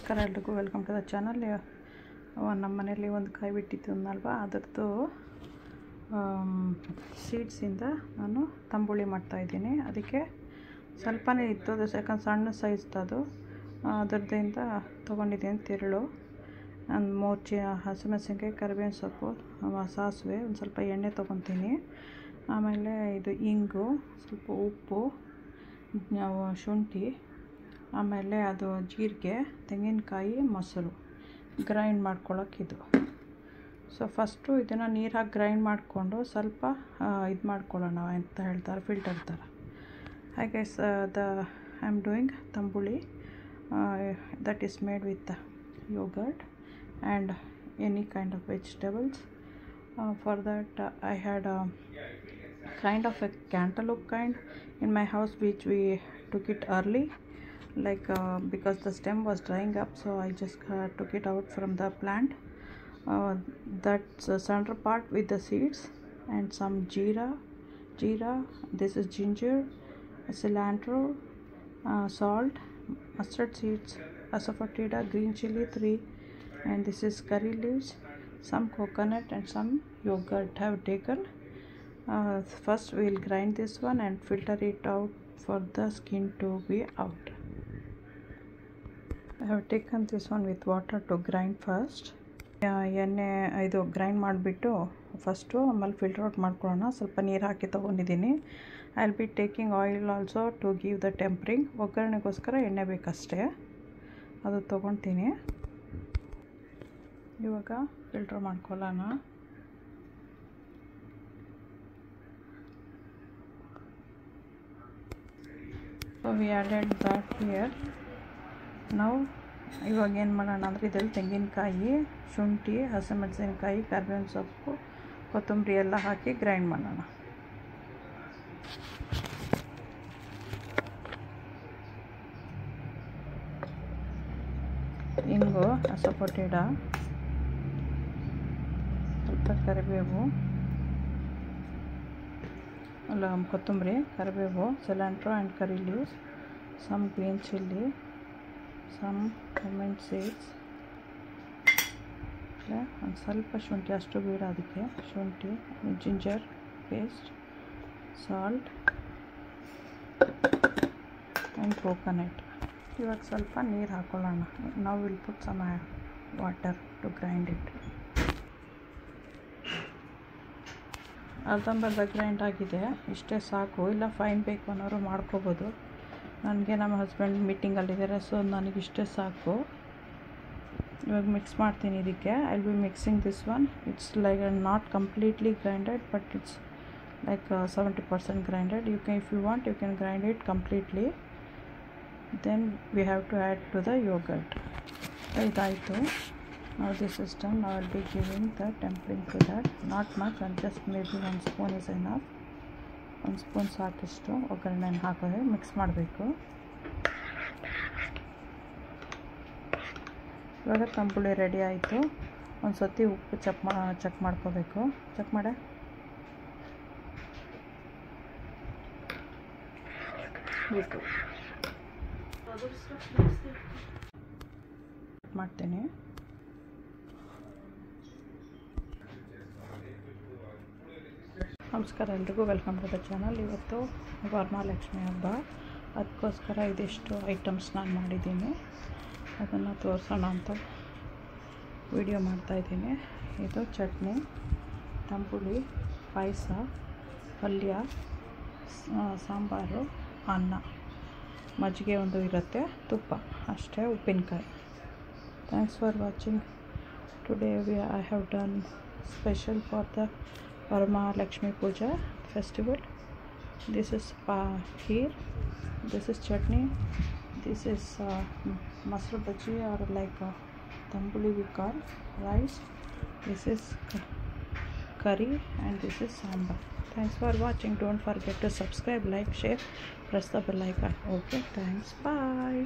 ನಮಸ್ಕಾರ ಎಲ್ರಿಗೂ welcome to the channel. ನಮ್ಮ ಮನೆಯಲ್ಲಿ ಒಂದು ಕಾಯಿ ಬಿಟ್ಟಿದ್ದನಲ್ವ, ಅದರದ್ದು ಸೀಡ್ಸಿಂದ ನಾನು ತಂಬುಳಿ ಮಾಡ್ತಾಯಿದ್ದೀನಿ. ಅದಕ್ಕೆ ಸ್ವಲ್ಪನೇ ಇತ್ತು, ಅದು ಯಾಕಂದ್ರೆ ಸಣ್ಣ ಸೈಜ್ದು, ಅದರದಿಂದ ತೊಗೊಂಡಿದ್ದೀನಿ ತಿರುಳು, ಒಂದು 3 ಹಸಿಮೆಣಸಿನ್ಕಾಯಿ, ಕರಿಬೇವಿನ ಸೊಪ್ಪು, ಸಾಸಿವೆ, ಒಂದು ಸ್ವಲ್ಪ ಎಣ್ಣೆ ತೊಗೊತೀನಿ. ಆಮೇಲೆ ಇದು ಇಂಗು, ಸ್ವಲ್ಪ ಉಪ್ಪು, ಶುಂಠಿ, ಆಮೇಲೆ ಅದು ಜೀರಿಗೆ, ತೆಂಗಿನಕಾಯಿ, ಮೊಸರು ಗ್ರೈಂಡ್ ಮಾಡ್ಕೊಳ್ಳೋಕ್ಕಿದು. ಸೊ ಫಸ್ಟು ಇದನ್ನು ನೀರು ಹಾಕಿ ಗ್ರೈಂಡ್ ಮಾಡಿಕೊಂಡು ಸ್ವಲ್ಪ ಇದು ಮಾಡ್ಕೊಳ್ಳೋಣ ಅಂತ ಹೇಳ್ತಾರೆ, ಫಿಲ್ಟರ್ ಥರ. ಹಾಗೆ I am doing tambuli that is made with yogurt and any kind of vegetables. For that I had a kind of a cantaloupe kind in my house, which we took it early, like because the stem was drying up, so I just took it out from the plant. That's the center part with the seeds and some jeera, this is ginger, cilantro, salt, mustard seeds, asafoetida, green chili 3, and this is curry leaves, some coconut and some yogurt I have taken. First we will grind this one and filter it out for the skin to be out. I have taken this one with water to grind first. ಎಣ್ಣೆ ಇದು grind ಮಾಡಿಬಿಟ್ಟು first ಆಮೇಲೆ filter out ಮಾಡ್ಕೊಳ್ಳೋಣ. ಸ್ವಲ್ಪ ನೀರು ಹಾಕಿ ತೊಗೊಂಡಿದ್ದೀನಿ. I will be taking oil also to give the tempering. ಒಗ್ಗರಣೆಗೋಸ್ಕರ ಎಣ್ಣೆ ಬೇಕಷ್ಟೇ, ಅದು ತೊಗೊತೀನಿ. ಇವಾಗ ಫಿಲ್ಟರ್ ಮಾಡ್ಕೊಳ್ಳೋಣ. So we added that here. ನಾವು ಇವಾಗ ಏನು ಮಾಡೋಣ ಅಂದರೆ, ಇದರಲ್ಲಿ ತೆಂಗಿನಕಾಯಿ, ಶುಂಠಿ, ಹಸಿಮೆಣಸಿನಕಾಯಿ, ಕರಿಬೇವಿನ ಸೊಪ್ಪು, ಕೊತ್ತಂಬರಿ ಎಲ್ಲ ಹಾಕಿ ಗ್ರೈಂಡ್ ಮಾಡೋಣ. ಇಂಗು, ಅಸಫೋಟಿಡ, ಸ್ವಲ್ಪ ಕರಿಬೇವು, ಅಲ್ಲ ಕೊತ್ತಂಬರಿ, ಕರಿಬೇವು, cilantro and curry leaves, some green chilli, some lemon seeds, ಒಂದು ಸ್ವಲ್ಪ ಶುಂಠಿ, ಅಷ್ಟು ಬೇಡ ಅದಕ್ಕೆ, ಶುಂಠಿ, ginger paste, salt and coconut. ಇವಾಗ ಸ್ವಲ್ಪ ನೀರು ಹಾಕ್ಕೊಳ್ಳೋಣ. ನಾವು will put some water to grind it. ಅರ್ಧಂಬರ್ಧ ಗ್ರೈಂಡ್ ಆಗಿದೆ, ಇಷ್ಟೇ ಸಾಕು. ಇಲ್ಲ ಫೈನ್ ಬೇಕು ಅನ್ನೋರು ಮಾಡ್ಕೋಬೋದು. ನನಗೆ ನಮ್ಮ ಹಸ್ಬೆಂಡ್ ಮೀಟಿಂಗಲ್ಲಿದ್ದಾರೆ, ಸೊ ನನಗಿಷ್ಟೇ ಸಾಕು. ಇವಾಗ ಮಿಕ್ಸ್ ಮಾಡ್ತೀನಿ ಇದಕ್ಕೆ. I will be mixing this one. It's like not completely grinded, but it's like 70% grinded. If you want you can grind it completely. Then we have to add to the yogurt. ಇದಾಯಿತು. ನಾವು this is done. I will be giving the tempering to that. Not much, and just maybe 1 spoon is enough. 1 spoon ಸಾಕಿಷ್ಟು ಒಗ್ಗರಣೆನ ಹಾಕೋದು, mix ಮಾಡಬೇಕು. ಇವಾಗ ತಂಬುಳಿ ready ಆಯಿತು. ಒಂದು ಸತಿ ಉಪ್ಪು ಚೆಕ್ ಮಾಡ್ಕೋಬೇಕು. ಚೆಕ್ ಮಾಡಿ. ಮಾಡ್ತೀನಿ. ನಮಸ್ಕಾರ ಎಲ್ರಿಗೂ, ವೆಲ್ಕಮ್ ಟು ದ ಚಾನಲ್. ಇವತ್ತು ವರಮಹಾಲಕ್ಷ್ಮಿ ಹಬ್ಬ, ಅದಕ್ಕೋಸ್ಕರ ಇದಿಷ್ಟು ಐಟಮ್ಸ್ ನಾನು ಮಾಡಿದ್ದೀನಿ, ಅದನ್ನು ತೋರಿಸೋಣ ಅಂತ ವಿಡಿಯೋ ಮಾಡ್ತಾಯಿದ್ದೀನಿ. ಇದು ಚಟ್ನಿ, ತಂಬುಳಿ, ಪಾಯಸ, ಪಲ್ಯ, ಸಾಂಬಾರು, ಅನ್ನ, ಮಜ್ಜಿಗೆ ಒಂದು ಇರುತ್ತೆ, ತುಪ್ಪ ಅಷ್ಟೇ, ಉಪ್ಪಿನಕಾಯಿ. Thanks for watching. Today I have done special for the Varamahalakshmi Puja festival. This is kheer, this is chutney, this is masala bhaji or like tambuli we call, rice, this is curry, and this is sambar. Thanks for watching. Don't forget to subscribe, like, share, press the bell icon. Okay, thanks, bye.